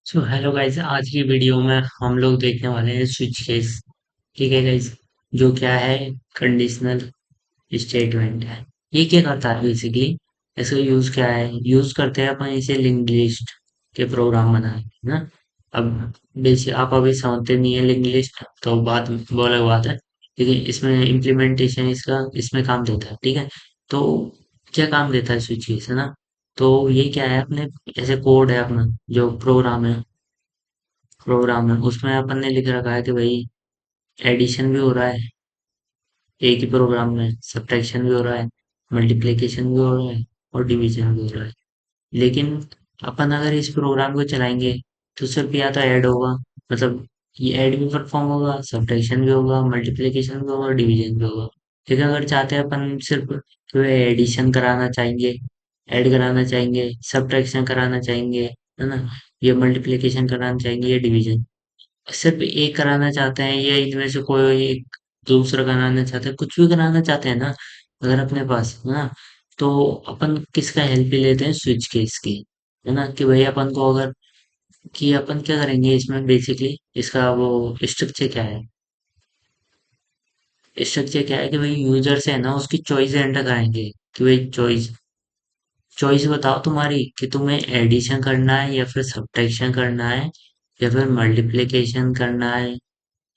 So hello guys, आज की video में हम लोग देखने वाले हैं स्विच केस। ठीक है गाइस, जो क्या है कंडीशनल स्टेटमेंट है। ये क्या करता है बेसिकली, इसका यूज क्या है, यूज करते हैं अपन इसे लिंक्ड लिस्ट के प्रोग्राम बनाए ना। अब बेसिक आप अभी समझते नहीं है लिंक्ड लिस्ट, तो बात वो अलग बात है, लेकिन इसमें इम्प्लीमेंटेशन इसका इसमें काम देता है। ठीक है, तो क्या काम देता है स्विच केस है ना। तो ये क्या है, अपने ऐसे कोड है अपना, जो प्रोग्राम है उसमें अपन ने लिख रखा है कि भाई एडिशन भी हो रहा है एक ही प्रोग्राम में, सब्ट्रैक्शन भी हो रहा है, मल्टीप्लिकेशन भी हो रहा है और डिवीजन भी हो रहा है। लेकिन अपन अगर इस प्रोग्राम को चलाएंगे तो सिर्फ या तो ऐड होगा, मतलब ये ऐड भी परफॉर्म होगा, सब्ट्रैक्शन भी होगा, मल्टीप्लिकेशन भी होगा, डिवीजन भी होगा। लेकिन अगर चाहते हैं अपन सिर्फ जो है एडिशन कराना चाहेंगे, ऐड कराना चाहेंगे, सब्ट्रैक्शन कराना चाहेंगे, है ना, ये मल्टीप्लिकेशन कराना चाहेंगे, ये डिवीजन सिर्फ एक कराना चाहते हैं, या इनमें से कोई एक दूसरा कराना चाहते हैं, कुछ भी कराना चाहते हैं ना, अगर अपने पास है ना, तो अपन किसका हेल्प ही लेते हैं, स्विच केस की। है ना, कि भाई अपन को अगर कि अपन क्या करेंगे इसमें बेसिकली, इसका वो स्ट्रक्चर क्या है, स्ट्रक्चर क्या है कि भाई यूजर से है ना उसकी चॉइस एंटर कराएंगे। कि भाई चॉइस चॉइस बताओ तुम्हारी, कि तुम्हें एडिशन करना है या फिर सब्ट्रैक्शन करना है, या फिर मल्टीप्लिकेशन करना है,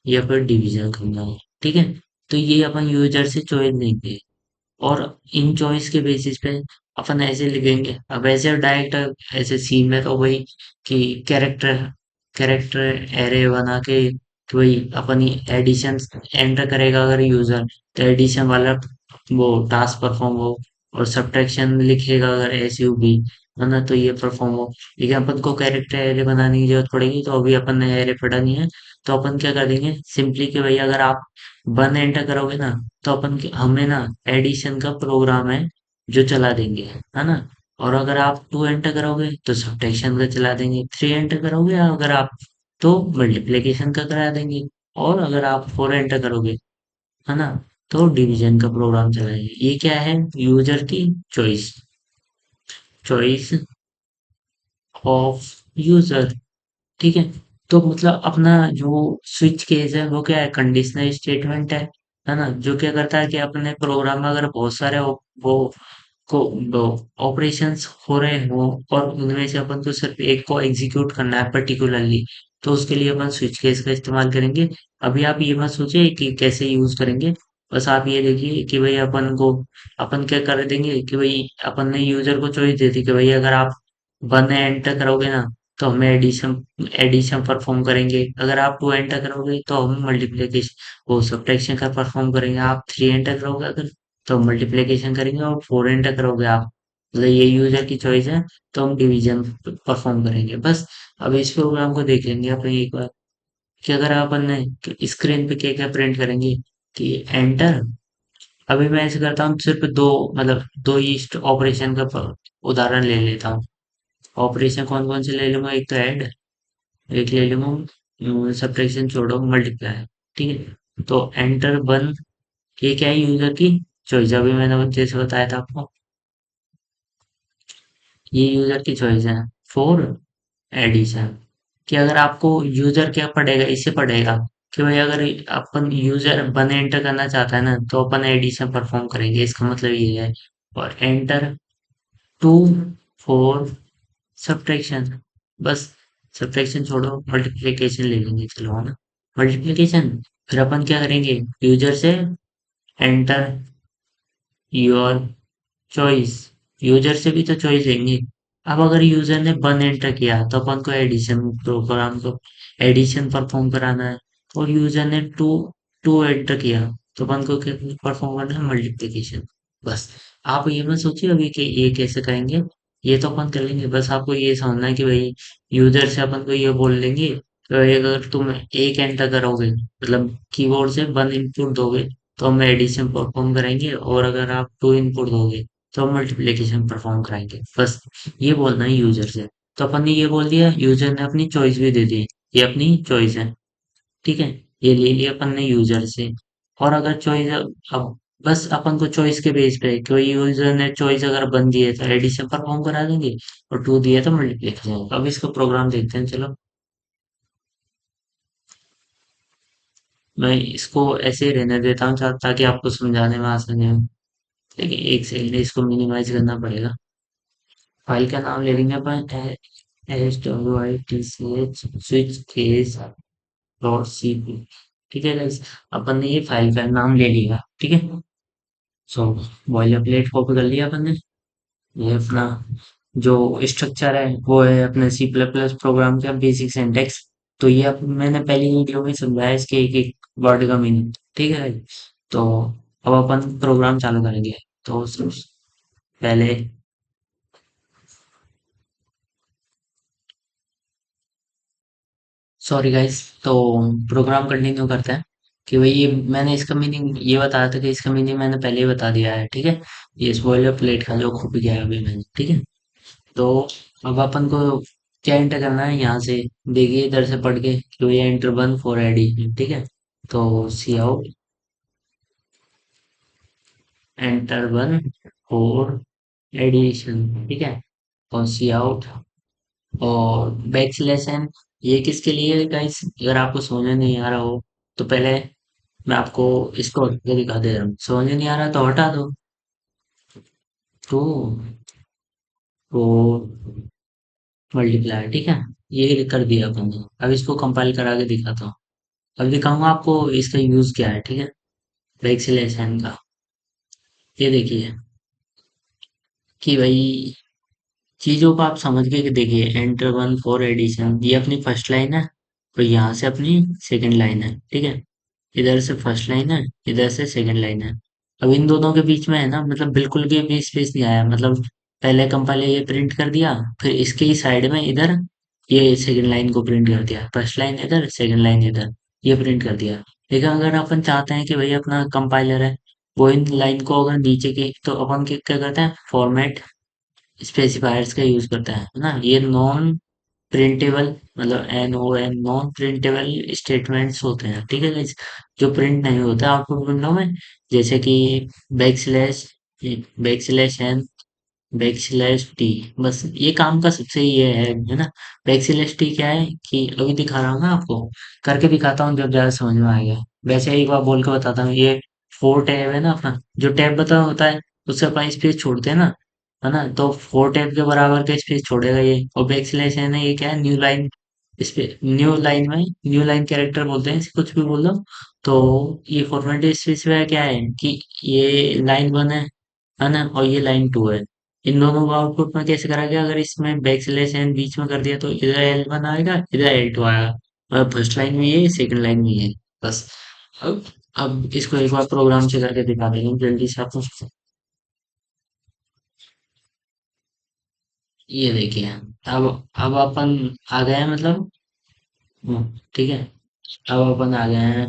या फिर डिवीजन करना है। ठीक है, तो ये अपन यूजर से चॉइस देंगे, और इन चॉइस के बेसिस पे अपन ऐसे लिखेंगे। अब ऐसे डायरेक्ट ऐसे सी में तो वही कि कैरेक्टर कैरेक्टर एरे बना के, कि भाई अपन एडिशन एंटर करेगा अगर यूजर, तो एडिशन वाला वो टास्क परफॉर्म हो, और सब्ट्रैक्शन लिखेगा अगर एस यू बी, है ना, तो ये परफॉर्म हो। लेकिन अपन को कैरेक्टर एरे बनाने की जरूरत पड़ेगी, तो अभी अपन ने एरे पढ़ा नहीं है। तो अपन क्या कर देंगे सिंपली, कि भाई अगर आप वन एंटर करोगे ना, तो हमें ना एडिशन का प्रोग्राम है जो चला देंगे, है ना। और अगर आप टू एंटर करोगे तो सब्ट्रैक्शन का चला देंगे, थ्री एंटर करोगे अगर आप तो मल्टीप्लिकेशन का करा देंगे, और अगर आप फोर एंटर करोगे, है ना, तो डिवीजन का प्रोग्राम चलाएंगे। ये क्या है, यूजर की चॉइस चॉइस ऑफ यूजर। ठीक है, तो मतलब अपना जो स्विच केस है वो क्या है, कंडीशनल स्टेटमेंट है ना, जो क्या करता है कि अपने प्रोग्राम में अगर बहुत सारे वो को ऑपरेशंस हो रहे हो, और उनमें से अपन को सिर्फ एक को एग्जीक्यूट करना है पर्टिकुलरली, तो उसके लिए अपन स्विच केस का इस्तेमाल करेंगे। अभी आप ये मत सोचिए कि कैसे यूज करेंगे, बस आप ये देखिए कि भाई अपन क्या कर देंगे, कि भाई अपन ने यूजर को चॉइस दे दी कि भाई अगर आप वन एंटर करोगे ना, तो हमें एडिशन एडिशन परफॉर्म करेंगे, अगर आप टू एंटर करोगे तो हम मल्टीप्लिकेशन वो सब्ट्रैक्शन का परफॉर्म करेंगे, आप थ्री एंटर करोगे अगर, तो मल्टीप्लिकेशन करेंगे, और फोर एंटर करोगे आप, मतलब ये यूजर की चॉइस है, तो हम डिवीजन परफॉर्म करेंगे बस। अब इस प्रोग्राम को देख लेंगे अपन एक बार, कि अगर अपन ने स्क्रीन पे क्या क्या प्रिंट करेंगे, कि एंटर। अभी मैं ऐसे करता हूँ, सिर्फ दो, मतलब दो ही ऑपरेशन का उदाहरण ले लेता हूँ। ऑपरेशन कौन कौन से ले लूंगा, एक तो ऐड, एक ले लूंगा सब्ट्रैक्शन, छोड़ो मल्टीप्लाई। ठीक है, तो एंटर वन, ये क्या है, यूजर की चॉइस। अभी मैंने जैसे बताया था आपको, ये यूजर की चॉइस है। फोर एडिशन, कि अगर आपको यूजर क्या पढ़ेगा, इसे पढ़ेगा कि भाई अगर अपन यूजर वन एंटर करना चाहता है ना, तो अपन एडिशन परफॉर्म करेंगे, इसका मतलब ये है। और एंटर टू, फोर, सब्ट्रैक्शन, बस। सब्ट्रैक्शन छोड़ो, मल्टीप्लिकेशन ले लेंगे, चलो है ना। मल्टीप्लिकेशन, फिर अपन क्या करेंगे, यूजर से एंटर योर चॉइस, यूजर से भी तो चॉइस लेंगे। अब अगर यूजर ने वन एंटर किया, तो अपन को एडिशन प्रोग्राम को एडिशन परफॉर्म कराना है, और यूजर ने टू टू एंटर किया, तो अपन को क्या परफॉर्म करना है, मल्टीप्लिकेशन। बस, आप ये मत सोचिए अभी कि ये कैसे करेंगे, ये तो अपन कर लेंगे, बस आपको ये समझना है कि भाई यूजर से अपन को ये बोल लेंगे कि भाई अगर तुम एक एंटर करोगे, मतलब कीबोर्ड से वन इनपुट दोगे, तो हम एडिशन परफॉर्म करेंगे, और अगर आप टू इनपुट दोगे, तो हम मल्टीप्लिकेशन परफॉर्म कराएंगे बस। ये बोलना है यूजर से। तो अपन ने ये बोल दिया, यूजर ने अपनी चॉइस भी दे दी, ये अपनी चॉइस है। ठीक है, ये ले लिया अपन ने यूजर से। और अगर चॉइस, अब बस अपन को चॉइस के बेस पे कोई यूजर ने चॉइस अगर बन दी है तो एडिशन परफॉर्म करा देंगे, और टू दिया तो मल्टीप्लिकेशन। अब इसका प्रोग्राम देखते हैं, चलो। मैं इसको ऐसे ही रहने देता हूँ ताकि आपको समझाने में आसानी हो। लेकिन एक सेकंड, इसको मिनिमाइज करना पड़ेगा। फाइल का नाम ले लेंगे अपन, SWITCH switch case dot CP। ठीक है गाइस, अपन ने ये फाइल का नाम ले लिया, ठीक है। सो बॉयलर प्लेट कॉपी कर लिया अपन ने। ये अपना जो स्ट्रक्चर है वो है अपने C++ प्रोग्राम का बेसिक सिंटेक्स। तो ये अब मैंने पहली वीडियो में समझाया इसके एक एक वर्ड का मीनिंग, ठीक है। तो अब अपन प्रोग्राम चालू करेंगे। तो पहले, सॉरी गाइस, तो प्रोग्राम कंटिन्यू करते हैं। कि भाई ये मैंने इसका मीनिंग ये बताया था कि इसका मीनिंग मैंने पहले ही बता दिया है, ठीक है। ये स्पॉइलर प्लेट का जो खुद गया है अभी मैंने, ठीक है। तो अब अपन को क्या एंटर करना है यहाँ से। देखिए इधर से पढ़ के, तो ये एंटर 1 for एडी, ठीक है। तो cout, enter 1 for addition, ठीक है। और सी आउट, और बैक स्लैश n, ये किसके लिए है गाइस, अगर आपको समझ में नहीं आ रहा हो तो पहले मैं आपको इसको करके दिखा दे रहा हूँ। समझ में नहीं आ रहा तो हटा दो। टू फोर मल्टीप्लाई, ठीक है। ये कर दिया अपन ने। अब इसको कंपाइल करा के दिखाता हूँ। अब दिखाऊंगा आपको इसका यूज क्या है, ठीक है। वैक्सीलेशन का, ये देखिए कि भाई चीजों को आप समझ के कि देखिए एंटर 1 for एडिशन, ये अपनी फर्स्ट लाइन है। तो यहाँ से अपनी सेकंड लाइन है, ठीक है। इधर से फर्स्ट लाइन है, इधर से सेकंड लाइन है। अब इन दोनों के बीच में है ना, मतलब बिल्कुल भी स्पेस नहीं आया, मतलब पहले कंपाइलर ये प्रिंट कर दिया, फिर इसके ही साइड में इधर ये सेकंड लाइन को प्रिंट कर दिया, फर्स्ट लाइन इधर सेकंड लाइन इधर, ये प्रिंट कर दिया। लेकिन अगर अपन चाहते हैं कि भाई अपना कंपाइलर है वो इन लाइन को अगर नीचे की, तो अपन क्या करते हैं, फॉर्मेट स्पेसिफायर्स का यूज करते हैं, है ना। ये नॉन प्रिंटेबल, मतलब NON, नॉन प्रिंटेबल स्टेटमेंट्स होते हैं, ठीक है guys, जो प्रिंट नहीं होते आउटपुट विंडो में। जैसे कि back slash n, back slash T, बस ये काम का सबसे ये है ना। बैक स्लैश T क्या है कि अभी दिखा रहा हूँ मैं आपको, करके दिखाता हूँ जब ज्यादा समझ में आएगा। वैसे एक बार बोल के बताता हूँ। ये 4 टैब है ना अपना, जो टैब बता होता है उससे अपन स्पेस छोड़ते हैं ना, है ना। तो 4 टैब के बराबर का स्पेस छोड़ेगा ये। और बैक स्लैश n है, ये क्या है, न्यू लाइन। इस पे न्यू लाइन में न्यू लाइन कैरेक्टर बोलते हैं, इसे कुछ भी बोल दो। तो ये फॉर्मेट स्पेसिफायर क्या है कि ये लाइन 1 है ना, और ये लाइन 2 है। इन दोनों को आउटपुट में कैसे करा गया, अगर इसमें बैक स्लैश n बीच में कर दिया तो इधर L1 आएगा, इधर L2 आएगा। और फर्स्ट लाइन में ये, सेकंड लाइन में ये, बस। अब अब इसको एक बार प्रोग्राम से करके दिखा देंगे जल्दी से आपको। ये देखिए, अब अपन आ गए हैं, मतलब ठीक है। अब अपन आ गए हैं।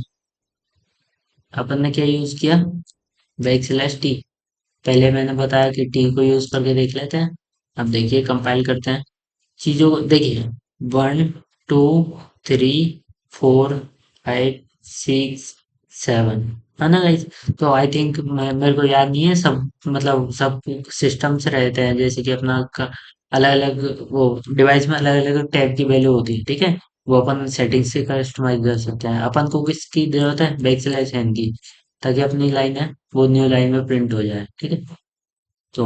अपन ने क्या यूज किया, बैक स्लैश T। पहले मैंने बताया कि T को यूज करके देख लेते हैं। अब देखिए कंपाइल करते हैं। चीजों को देखिए, 1 2 3 4 5 6 7, है ना गाइस। तो आई थिंक मेरे को याद नहीं है सब, मतलब सब सिस्टम्स रहते हैं, जैसे कि अपना अलग अलग वो डिवाइस में अलग अलग टैब की वैल्यू होती है, ठीक है। वो अपन सेटिंग्स से कस्टमाइज कर सकते हैं। अपन को किसकी जरूरत है, बैक स्लैश n की, ताकि अपनी लाइन है वो न्यू लाइन में प्रिंट हो जाए, ठीक है। तो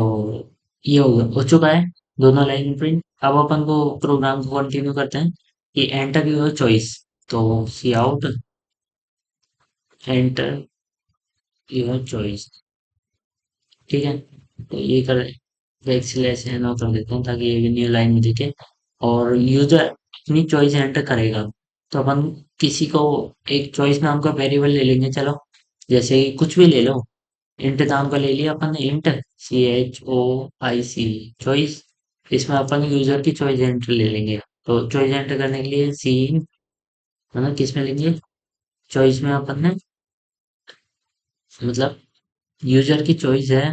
ये हो चुका है, दोनों लाइन प्रिंट। अब अपन को प्रोग्राम को कंटिन्यू करते हैं कि एंटर यूर चॉइस। तो cout, enter your choice, ठीक है। तो ये कर बैक स्लैश एन कर देते हैं ताकि ये न्यू लाइन में दिखे। और यूजर अपनी चॉइस एंटर करेगा। तो अपन किसी को एक चॉइस नाम का वेरिएबल ले लेंगे, चलो। जैसे कुछ भी ले लो, इंट नाम का ले लिया अपन ने, इंट CHOIC, चॉइस। इसमें अपन यूजर की चॉइस एंटर ले लेंगे। तो चॉइस एंटर करने के लिए सी, है ना, किस में लेंगे, चॉइस में अपन ने, मतलब यूजर की चॉइस है,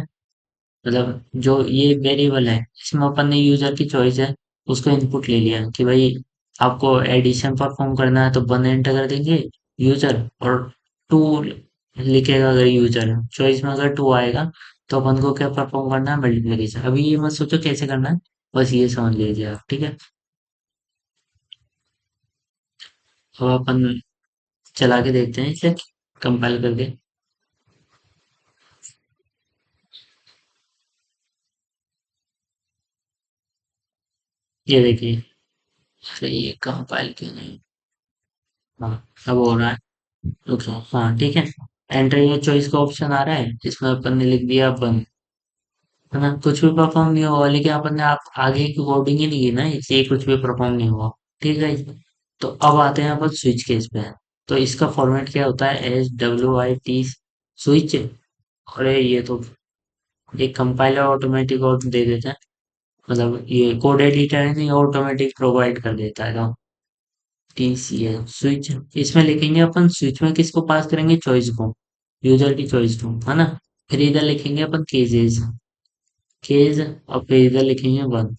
मतलब जो ये वेरिएबल है इसमें अपन ने यूजर की चॉइस है, उसको इनपुट ले लिया कि भाई आपको एडिशन परफॉर्म करना है तो 1 एंटर कर देंगे यूजर, और 2 लिखेगा अगर यूजर चॉइस में अगर टू आएगा तो अपन को क्या परफॉर्म करना है, मल्टीप्लिकेशन। अभी ये मत सोचो कैसे करना है, बस ये समझ लीजिए आप, ठीक है। अब अपन चला के देखते हैं इसे, कंपाइल करके। ये देखिए, सही है, कंपाइल क्यों नहीं। हाँ, अब हो रहा है। रुको, हाँ ठीक है। एंटर योर चॉइस का ऑप्शन आ रहा है, इसमें अपन ने लिख दिया बंद, है ना। कुछ भी परफॉर्म नहीं हुआ, लेकिन अपन ने आप आगे की कोडिंग ही नहीं की ना, इसलिए कुछ भी परफॉर्म नहीं हुआ। ठीक है। तो अब आते हैं अपन स्विच केस पे। तो इसका फॉर्मेट क्या होता है, SWIT स्विच। अरे ये तो एक कंपाइलर ऑटोमेटिक और दे देता है, मतलब ये कोड एडिटर है नहीं, ऑटोमेटिक प्रोवाइड कर देता है। तो TCL स्विच, इसमें लिखेंगे अपन स्विच में किसको पास करेंगे, चॉइस को, यूजर की चॉइस को, है ना। फिर इधर लिखेंगे अपन केजेस, केज, और फिर इधर लिखेंगे वन,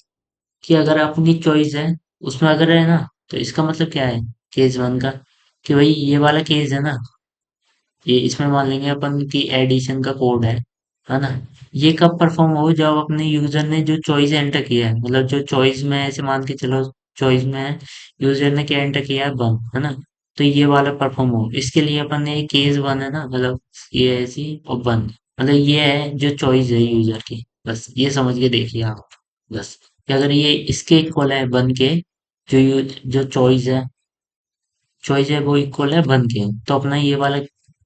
कि अगर अपनी चॉइस है उसमें अगर है ना, तो इसका मतलब क्या है, केस वन का, कि भाई ये वाला केस है ना, ये इसमें मान लेंगे अपन की एडिशन का कोड है ना। ये कब परफॉर्म हो, जब अपने यूजर ने जो चॉइस एंटर किया है, मतलब जो चॉइस में ऐसे मान के चलो, चॉइस में है, यूजर ने क्या एंटर किया है, वन, है ना। तो ये वाला परफॉर्म हो, इसके लिए अपन ने केस वन है ना, मतलब ये ऐसी और वन, मतलब ये है जो चॉइस है यूजर की, बस ये समझ के देखिए आप। बस कि अगर ये इसके इक्वल है वन के, जो चॉइस है वो इक्वल है वन के, तो अपना ये वाला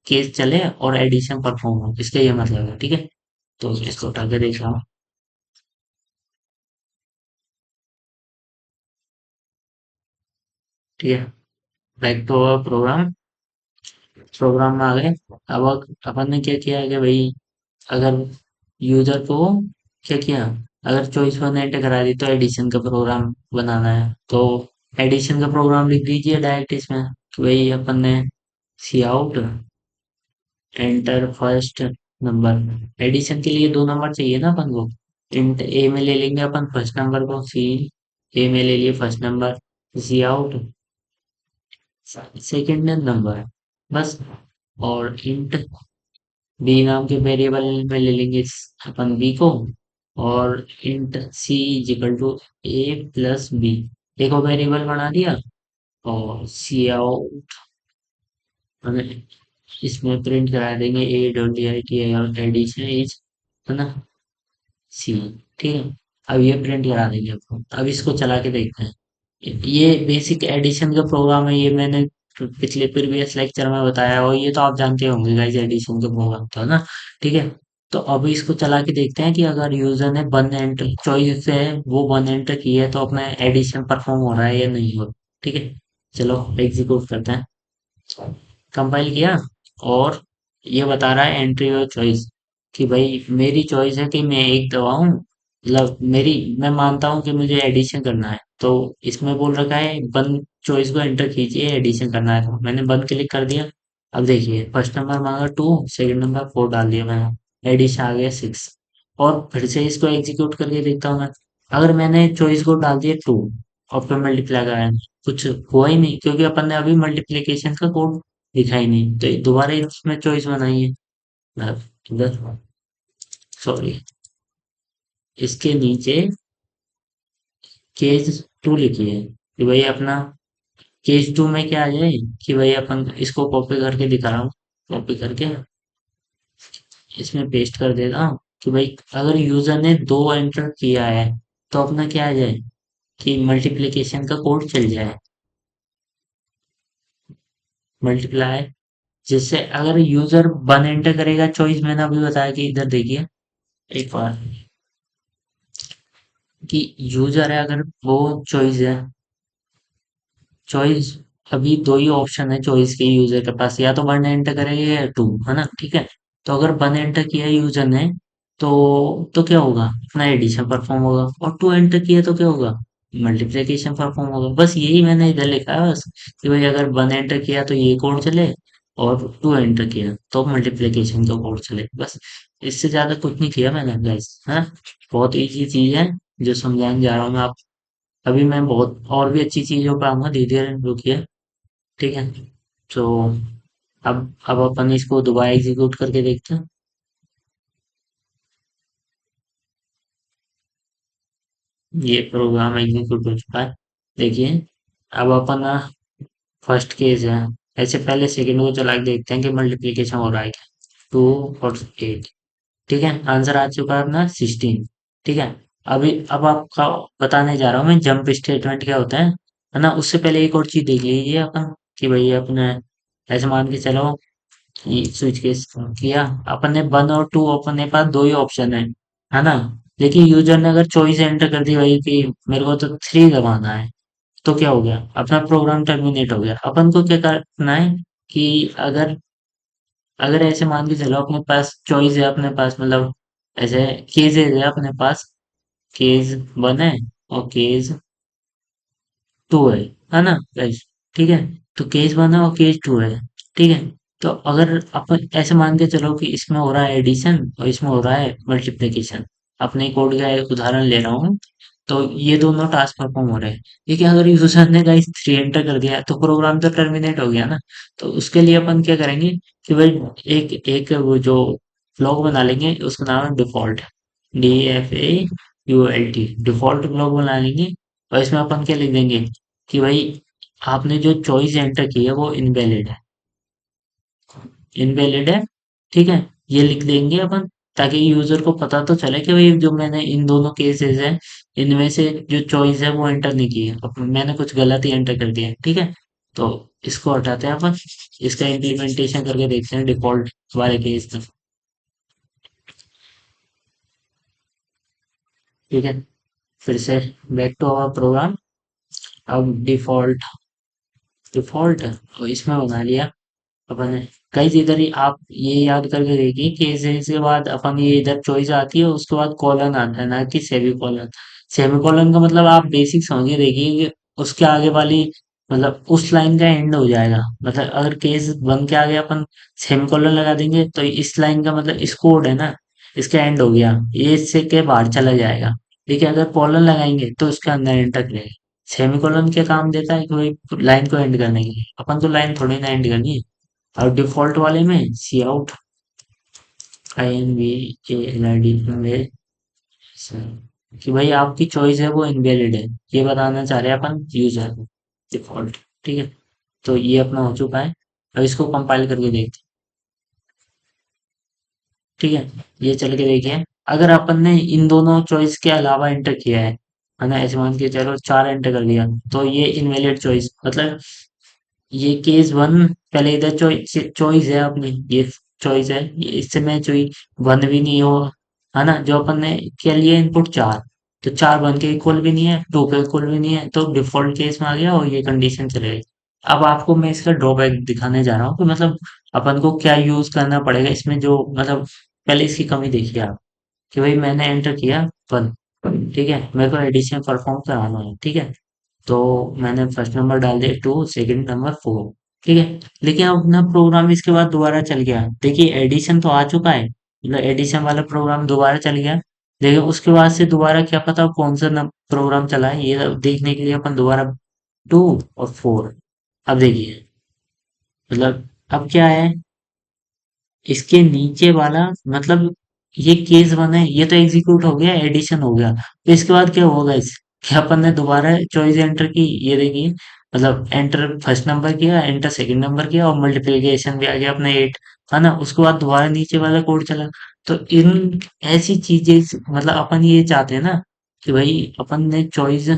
केस चले और एडिशन परफॉर्म हो, इसका ये मतलब है, ठीक है। तो इसको उठा के देख रहा हूँ, ठीक है। Back to our program, program में आ गए। अब अपन ने क्या किया है कि भाई, अगर यूजर को क्या किया, अगर चॉइस वन एंटर करा दी तो एडिशन का प्रोग्राम बनाना है, तो एडिशन का प्रोग्राम लिख दीजिए डायरेक्ट इसमें, कि भाई अपन ने cout enter first number, addition के लिए दो नंबर चाहिए ना अपन को। इंट ए में ले लेंगे अपन फर्स्ट नंबर को, सी ए में ले लिए फर्स्ट नंबर, सी आउट सेकेंड नंबर, बस। और इंट बी नाम के वेरिएबल में ले लेंगे अपन बी को, और int C is equal to A plus B, एक और वेरिएबल बना दिया। और सी आउट हमें इसमें प्रिंट करा देंगे, A.DIT और एडिशन इज, है ना, सी, ठीक है। अब ये प्रिंट करा देंगे आपको, अब इसको चला के देखते हैं। ये बेसिक एडिशन का प्रोग्राम है, ये मैंने पिछले प्रीवियस लेक्चर में बताया, और ये तो आप जानते होंगे गाइस, एडिशन का प्रोग्राम था ना, ठीक है। तो अभी इसको चला के देखते हैं कि अगर यूजर ने वन एंटर चॉइस से वो वन एंटर की है, तो अपना एडिशन परफॉर्म हो रहा है या नहीं हो रहा, ठीक है। चलो एग्जीक्यूट करते हैं, कंपाइल किया, और ये बता रहा है एंट्री योर चॉइस, कि भाई मेरी चॉइस है कि मैं एक दबाऊं, मतलब मेरी, मैं मानता हूं कि मुझे एडिशन करना है, तो इसमें बोल रखा है वन चॉइस को एंटर कीजिए, एडिशन करना है, तो मैंने वन क्लिक कर दिया। अब देखिए फर्स्ट नंबर मांगा टू, सेकंड नंबर फोर डाल दिया मैंने, एडिशन आ गया सिक्स। और फिर से इसको एग्जीक्यूट करके देखता हूँ मैं, अगर मैंने चॉइस को डाल दिया टू और फिर मल्टीप्लाई कराया, कुछ हुआ ही नहीं, क्योंकि अपन ने अभी मल्टीप्लिकेशन का कोड लिखा ही नहीं, तो दोबारा इसमें चॉइस बनाई है, मतलब इधर, सॉरी, इसके नीचे केस टू लिखी है, कि भाई अपना केस टू में क्या आ जाए, कि भाई अपन इसको कॉपी करके दिखा रहा हूँ, कॉपी करके इसमें पेस्ट कर देता हूँ, कि भाई अगर यूजर ने दो एंटर किया है, तो अपना क्या आ जाए, कि मल्टीप्लिकेशन का कोड चल जाए, मल्टीप्लाई, जिससे अगर यूजर वन एंटर करेगा चॉइस, मैंने अभी बताया कि इधर देखिए एक बार, कि यूजर है अगर वो चॉइस है, चॉइस, अभी दो ही ऑप्शन है चॉइस के यूजर के पास, या तो वन एंटर करेगा या टू, है ना, ठीक है। तो अगर वन एंटर किया यूजर ने, तो क्या होगा, अपना एडिशन परफॉर्म होगा, और टू एंटर किया तो क्या होगा, मल्टीप्लिकेशन परफॉर्म होगा, बस यही मैंने इधर लिखा है बस, कि भाई अगर वन एंटर किया तो ये कोड चले, और टू एंटर किया तो मल्टीप्लिकेशन का कोड चले, बस। इससे ज्यादा कुछ नहीं किया मैंने गाइस, है। बहुत इजी चीज है जो समझाने जा रहा हूँ मैं। अभी मैं बहुत और भी अच्छी चीजों पे आऊंगा, धीरे धीरे रुकिए, ठीक है। तो अब अपन इसको दोबारा एग्जीक्यूट करके देखते हैं। ये प्रोग्राम एग्जीक्यूट हो चुका है। देखिए, अब अपन फर्स्ट केस है, ऐसे पहले सेकंड को चला के देखते हैं कि मल्टीप्लीकेशन हो रहा है क्या। 2 और 8, ठीक है, आंसर आ चुका है अपना 16। ठीक है, अभी अब आपका बताने जा रहा हूँ मैं जंप स्टेटमेंट क्या होता है ना। उससे पहले एक और चीज देख लीजिए अपन, कि भाई अपने ऐसे मान के चलो कि स्विच केस किया, अपन ने 1 और 2, अपन के पास दो ही ऑप्शन है ना। लेकिन यूजर ने अगर चॉइस एंटर कर दी भाई कि मेरे को तो 3 दबाना है, तो क्या हो गया, अपना प्रोग्राम टर्मिनेट हो गया। अपन को क्या करना है कि अगर अगर ऐसे मान के चलो अपने पास चॉइस है, अपने पास मतलब ऐसे केसेस है अपने पास, केस 1 है और केस 2 है ना गाइस। ठीक है, तो केस 1 है और केस 2 है। ठीक है, तो अगर अपन ऐसे मान के चलो कि इसमें हो रहा है एडिशन और इसमें हो रहा है मल्टीप्लिकेशन, अपने कोड का एक उदाहरण ले रहा हूँ, तो ये दोनों टास्क परफॉर्म हो रहे हैं। लेकिन अगर यूजर ने गाइस 3 एंटर कर दिया तो प्रोग्राम तो टर्मिनेट हो गया ना। तो उसके लिए अपन क्या करेंगे कि भाई एक एक वो जो ब्लॉक बना लेंगे, उसका नाम है डिफॉल्ट, DFAULT, डिफॉल्ट ब्लॉक बना लेंगे। और इसमें अपन क्या लिख देंगे कि भाई आपने जो चॉइस एंटर की है वो इनवैलिड है, इनवैलिड है। ठीक है, ये लिख देंगे अपन, ताकि यूजर को पता तो चले कि भाई जो मैंने इन दोनों केसेस है, इनमें से जो चॉइस है वो एंटर नहीं की है, अब मैंने कुछ गलत ही एंटर कर दिया है। ठीक है, तो इसको हटाते हैं अपन, इसका इम्प्लीमेंटेशन करके देखते हैं डिफॉल्ट वाले केस में। ठीक है, फिर से बैक टू आवर प्रोग्राम। अब डिफॉल्ट, डिफॉल्ट और इसमें बना लिया अपन ने। कई इधर ही आप ये याद करके देखिए कि इसके बाद अपन ये इधर चॉइस आती है, उसके बाद कॉलन आता है, ना कि सेमी कॉलन। सेमी कॉलन का मतलब आप बेसिक समझिए, देखिए कि उसके आगे वाली मतलब उस लाइन का एंड हो जाएगा। मतलब अगर केस 1 के आगे अपन सेमी कॉलन लगा देंगे तो इस लाइन का मतलब इस कोड है ना, इसका एंड हो गया, ये इससे के बाहर चला जाएगा। लेकिन अगर कॉलन लगाएंगे तो उसके अंदर एंटर करेगा। सेमी कॉलन क्या काम देता है कि भाई लाइन को एंड करने के लिए, अपन तो लाइन थोड़ी ना एंड करनी है। और डिफॉल्ट वाले में सी आउट, INVALID में कि भाई आपकी चॉइस है वो इनवैलिड है, ये बताना चाह रहे हैं अपन यूजर को, डिफॉल्ट। ठीक है, तो ये अपना हो चुका है। अब इसको कंपाइल करके देखते हैं। ठीक है, ये चल के देखिए, अगर अपन ने इन दोनों चॉइस के अलावा एंटर किया है ना, ऐसे मान के चलो 4 एंटर कर दिया, तो ये इनवैलिड चॉइस मतलब ये केस 1, पहले इधर चॉइस चॉइस है अपनी, ये चॉइस है, ये इससे मैं चॉइस 1 भी नहीं हो, है ना, जो अपन ने क्या लिया इनपुट 4, तो 4 1 के इक्वल भी नहीं है, 2 के इक्वल भी नहीं है, तो डिफॉल्ट केस में आ गया और ये कंडीशन चले गई। अब आपको मैं इसका ड्रॉबैक दिखाने जा रहा हूँ कि मतलब अपन को क्या यूज करना पड़ेगा इसमें, जो मतलब पहले इसकी कमी देखिए आप, कि भाई मैंने एंटर किया 1, ठीक है, मेरे को एडिशन परफॉर्म कराना है। ठीक है, तो मैंने फर्स्ट नंबर डाल दिया 2, सेकंड नंबर 4। ठीक है, लेकिन अब ना प्रोग्राम इसके बाद दोबारा चल गया, देखिए एडिशन तो आ चुका है, मतलब एडिशन वाला प्रोग्राम दोबारा चल गया। लेकिन उसके बाद से दोबारा क्या पता कौन सा प्रोग्राम चला है, ये देखने के लिए अपन दोबारा 2 और 4। अब देखिए, मतलब अब क्या है, इसके नीचे वाला मतलब ये केस 1 है, ये तो एग्जीक्यूट हो गया, एडिशन हो गया, तो इसके बाद क्या होगा इस, कि अपन ने दोबारा चॉइस एंटर की, ये देखिए, मतलब एंटर फर्स्ट नंबर किया, एंटर सेकंड नंबर किया और मल्टीप्लिकेशन भी आ गया अपने 8, है ना, उसके बाद दोबारा नीचे वाला कोड चला। तो इन ऐसी चीजें मतलब अपन ये चाहते हैं ना कि भाई अपन ने चॉइस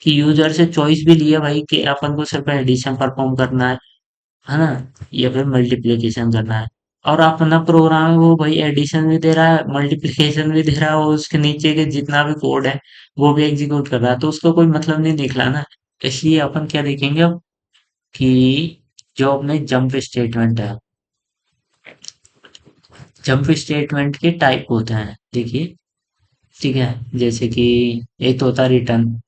की, यूजर से चॉइस भी लिया भाई कि अपन को सिर्फ एडिशन परफॉर्म करना है ना, या फिर मल्टीप्लिकेशन करना है। और अपना प्रोग्राम है वो भाई एडिशन भी दे रहा है, मल्टीप्लिकेशन भी दे रहा है, और उसके नीचे के जितना भी कोड है वो भी एग्जीक्यूट कर रहा है, तो उसका कोई मतलब नहीं निकला ना। इसलिए अपन क्या देखेंगे अब, कि जो अपने जंप स्टेटमेंट है, जंप स्टेटमेंट के टाइप होते हैं देखिए। ठीक है, जैसे कि एक तो होता है रिटर्न।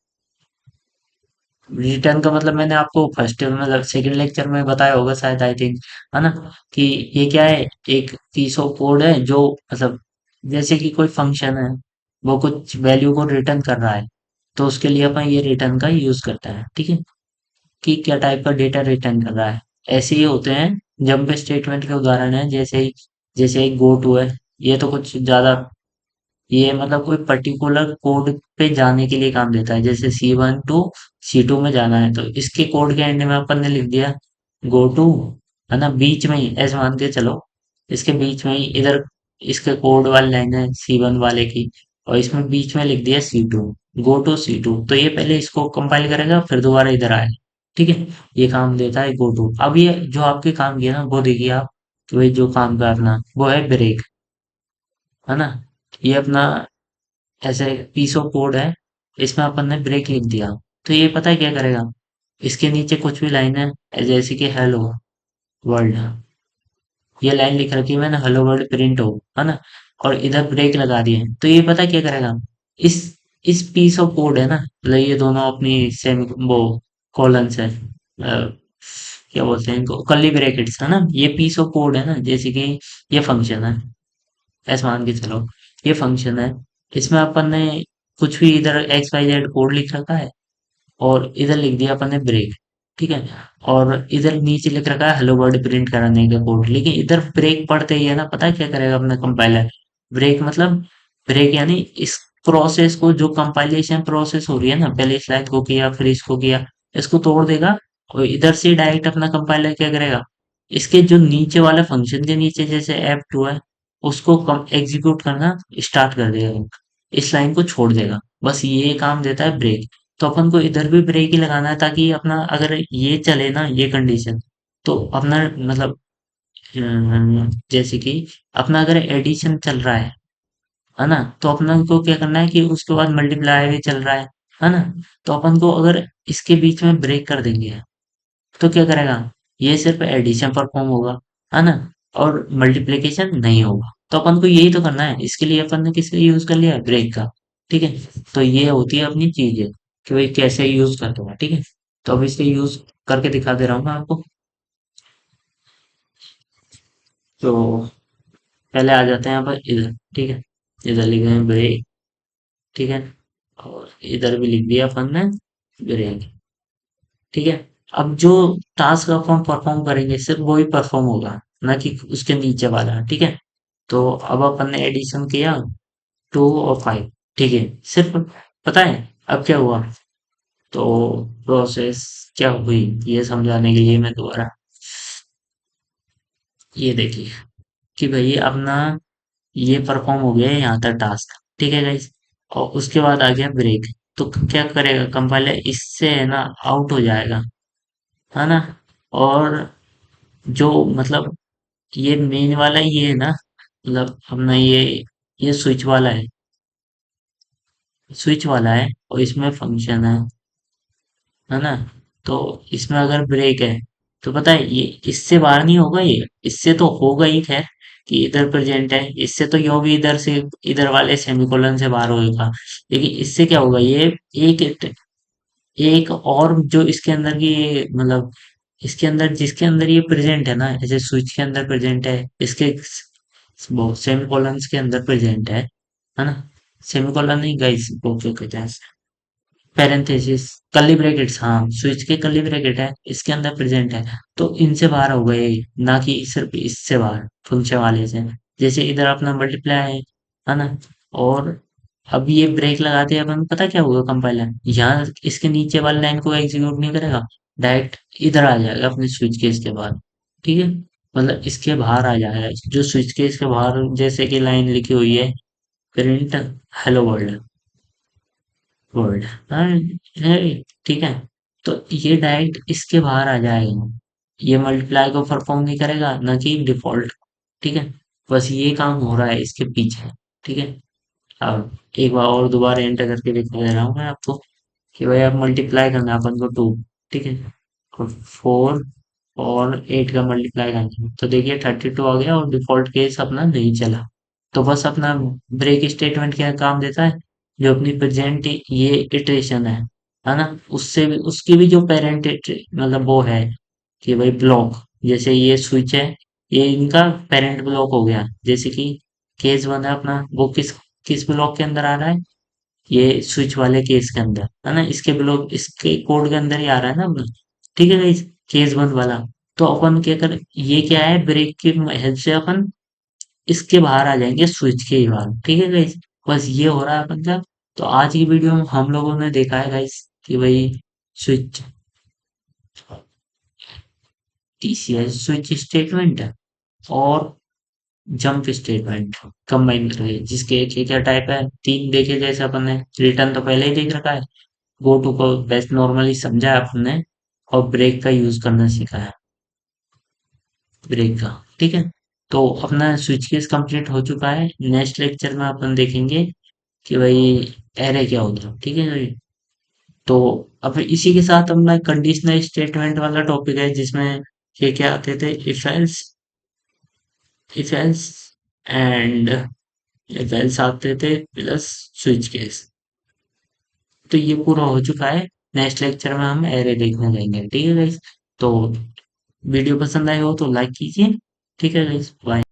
रिटर्न का मतलब मैंने आपको फर्स्ट मतलब सेकंड लेक्चर में बताया होगा शायद, आई थिंक, है ना, कि ये क्या है, एक पीस ऑफ कोड है जो मतलब जैसे कि कोई फंक्शन है, वो कुछ वैल्यू को रिटर्न कर रहा है, तो उसके लिए अपन ये रिटर्न का यूज करता है। ठीक है, कि क्या टाइप का डेटा रिटर्न कर रहा है। ऐसे ही होते हैं जंप स्टेटमेंट के उदाहरण है, जैसे गो टू है। ये तो कुछ ज्यादा, ये मतलब कोई पर्टिकुलर कोड पे जाने के लिए काम देता है, जैसे C1 टू C2 में जाना है तो इसके कोड के एंड में अपन ने लिख दिया गो टू, है ना, बीच में ही ऐसे मान के चलो, इसके बीच में ही इधर इसके कोड वाली लाइन है C1 वाले की, और इसमें बीच में लिख दिया C2, गो टू C2। तो ये पहले इसको कंपाइल करेगा फिर दोबारा इधर आएगा। ठीक है, ये काम देता है गो टू। अब ये जो आपके काम किया ना वो देखिए आप, कि भाई जो काम करना वो है ब्रेक, है ना। ये अपना ऐसे पीस ऑफ कोड है, इसमें अपन ने ब्रेक लिख दिया, तो ये पता है क्या करेगा, इसके नीचे कुछ भी लाइन है जैसे कि हेलो वर्ल्ड, ये लाइन लिख रखी है मैंने, हेलो वर्ल्ड प्रिंट हो, है ना, और इधर ब्रेक लगा दिए, तो ये पता है क्या करेगा, इस इस पीस ऑफ कोड है ना, मतलब ये दोनों अपनी सेम वो कॉलन्स है, क्या बोलते हैं इनको, कर्ली ब्रैकेट्स, है ना, ये पीस ऑफ कोड है ना, जैसे कि ये फंक्शन है, ऐसे मान के चलो ये फंक्शन है, इसमें अपन ने कुछ भी इधर एक्स वाई जेड कोड लिख रखा है, और इधर लिख दिया अपन ने ब्रेक। ठीक है, और इधर नीचे लिख रखा है हेलो वर्ल्ड प्रिंट कराने का कोड, लेकिन इधर ब्रेक पढ़ते ही है ना, पता है क्या करेगा अपना कंपाइलर, ब्रेक मतलब, ब्रेक यानी इस प्रोसेस को, जो कंपाइलेशन प्रोसेस हो रही है ना, पहले इस लाइन को किया फिर इसको किया, इसको तोड़ देगा, और इधर से डायरेक्ट अपना कंपाइलर क्या करेगा, इसके जो नीचे वाले फंक्शन के नीचे जैसे F2 है, उसको कम एग्जीक्यूट करना स्टार्ट कर देगा, इस लाइन को छोड़ देगा, बस ये काम देता है ब्रेक। तो अपन को इधर भी ब्रेक ही लगाना है, ताकि अपना अगर ये चले ना ये कंडीशन, तो अपना मतलब जैसे कि अपना अगर एडिशन चल रहा है ना, तो अपना को क्या करना है कि उसके बाद मल्टीप्लाई भी चल रहा है ना, तो अपन को अगर इसके बीच में ब्रेक कर देंगे तो क्या करेगा, ये सिर्फ एडिशन परफॉर्म होगा, है ना, और मल्टीप्लिकेशन नहीं होगा। तो अपन को यही तो करना है, इसके लिए अपन ने किसका यूज कर लिया है, ब्रेक का। ठीक है, तो ये होती है अपनी चीजें कि भाई कैसे यूज करते हैं। ठीक है, तो अब इसके यूज करके दिखा दे रहा हूँ मैं आपको। तो पहले आ जाते हैं अपन इधर। ठीक है, इधर लिख रहे हैं ब्रेक। ठीक है, और इधर भी लिख दिया अपन ने ब्रेक। ठीक है, अब जो टास्क अपन परफॉर्म करेंगे सिर्फ वही परफॉर्म होगा, ना कि उसके नीचे वाला। ठीक है, तो अब अपन ने एडिशन किया 2 और 5। ठीक है, सिर्फ पता है अब क्या हुआ, तो प्रोसेस क्या हुई ये समझाने के लिए मैं दोबारा, ये देखिए कि भाई अपना ये परफॉर्म हो गया है यहाँ तक टास्क। ठीक है गाइस, और उसके बाद आ गया ब्रेक, तो क्या करेगा कंपाइलर, इससे है ना आउट हो जाएगा, है ना, और जो मतलब ये मेन वाला ये है ना, मतलब अपना ये स्विच वाला है, स्विच वाला है, और इसमें फंक्शन है ना, तो इसमें अगर ब्रेक है तो पता है ये इससे बाहर नहीं होगा, ये इससे तो होगा ही खैर, कि इधर प्रेजेंट है, इससे तो यो भी इधर से इधर वाले सेमीकोलन से बाहर होगा, लेकिन इससे क्या होगा, ये एक एक और जो इसके अंदर की मतलब, इसके अंदर जिसके अंदर ये प्रेजेंट है ना, जैसे स्विच के अंदर प्रेजेंट है, इसके वो सेमीकोलंस के अंदर प्रेजेंट है ना, सेमीकोलन नहीं गाइस, वो क्या कहते हैं, पैरेंथेसिस, कर्ली ब्रैकेट्स, हाँ स्विच के कर्ली ब्रैकेट है इसके अंदर प्रेजेंट है, तो इनसे बाहर हो गए, ना कि सिर्फ इससे बाहर, फंक्शन वाले से। जैसे इधर अपना मल्टीप्लाई है ना, और अब ये ब्रेक लगाते हैं अपन, पता क्या होगा कंपाइलर, यहाँ इसके नीचे वाली लाइन को एग्जीक्यूट नहीं करेगा, डायरेक्ट इधर आ जाएगा अपने स्विच केस के बाद। ठीक है, मतलब इसके बाहर आ जाएगा, जो स्विच केस के बाहर जैसे कि लाइन लिखी हुई है, प्रिंट हेलो वर्ल्ड, वर्ल्ड, हाँ है, ठीक है, तो ये डायरेक्ट इसके बाहर आ जाएगा, ये मल्टीप्लाई को परफॉर्म नहीं करेगा, ना कि डिफॉल्ट। ठीक है, बस ये काम हो रहा है इसके पीछे। ठीक है, अब एक बार और दोबारा एंटर करके दिखा दे रहा हूँ मैं आपको, कि भाई अब मल्टीप्लाई करना है अपन को 2। ठीक है, और 4 और 8 का मल्टीप्लाई करना है, तो देखिए 32 आ गया, और डिफॉल्ट केस अपना नहीं चला। तो बस अपना ब्रेक स्टेटमेंट क्या काम देता है, जो अपनी प्रेजेंट ये इटरेशन है ना, उससे भी उसकी भी जो पेरेंट मतलब वो है, कि भाई ब्लॉक, जैसे ये स्विच है, ये इनका पेरेंट ब्लॉक हो गया, जैसे कि केस 1 है अपना, वो किस किस ब्लॉक के अंदर आ रहा है, ये स्विच वाले केस के अंदर, है ना, इसके ब्लॉक इसके कोड के अंदर ही आ रहा है ना अपना। ठीक है गाइस, केस 1 वाला, तो अपन क्या कर, ये क्या है, ब्रेक की हेल्प से अपन इसके बाहर आ जाएंगे, स्विच के ही बाहर। ठीक है गाइस, बस ये हो रहा है अपन का। तो आज की वीडियो में हम लोगों ने देखा है गाइस कि भाई स्विच, टीसीएस स्विच स्टेटमेंट और जंप स्टेटमेंट कंबाइन करके, जिसके क्या क्या टाइप है, तीन देखे जैसे अपन ने। रिटर्न तो पहले ही देख रखा है, गो टू को बेस्ट नॉर्मली समझा है अपन ने, और ब्रेक का यूज करना सीखा है, ब्रेक का। ठीक है, तो अपना स्विच केस कंप्लीट हो चुका है। नेक्स्ट लेक्चर में अपन देखेंगे कि भाई एरे क्या होता है। ठीक है भाई, तो अब इसी के साथ अपना कंडीशनल स्टेटमेंट वाला टॉपिक है, जिसमें क्या क्या आते थे, if else and if else आते थे, प्लस स्विच केस। तो ये पूरा हो चुका है। नेक्स्ट लेक्चर में हम एरे देखने जाएंगे। ठीक है गाइस, तो वीडियो पसंद आए हो तो लाइक कीजिए। ठीक है गाइस, बाय।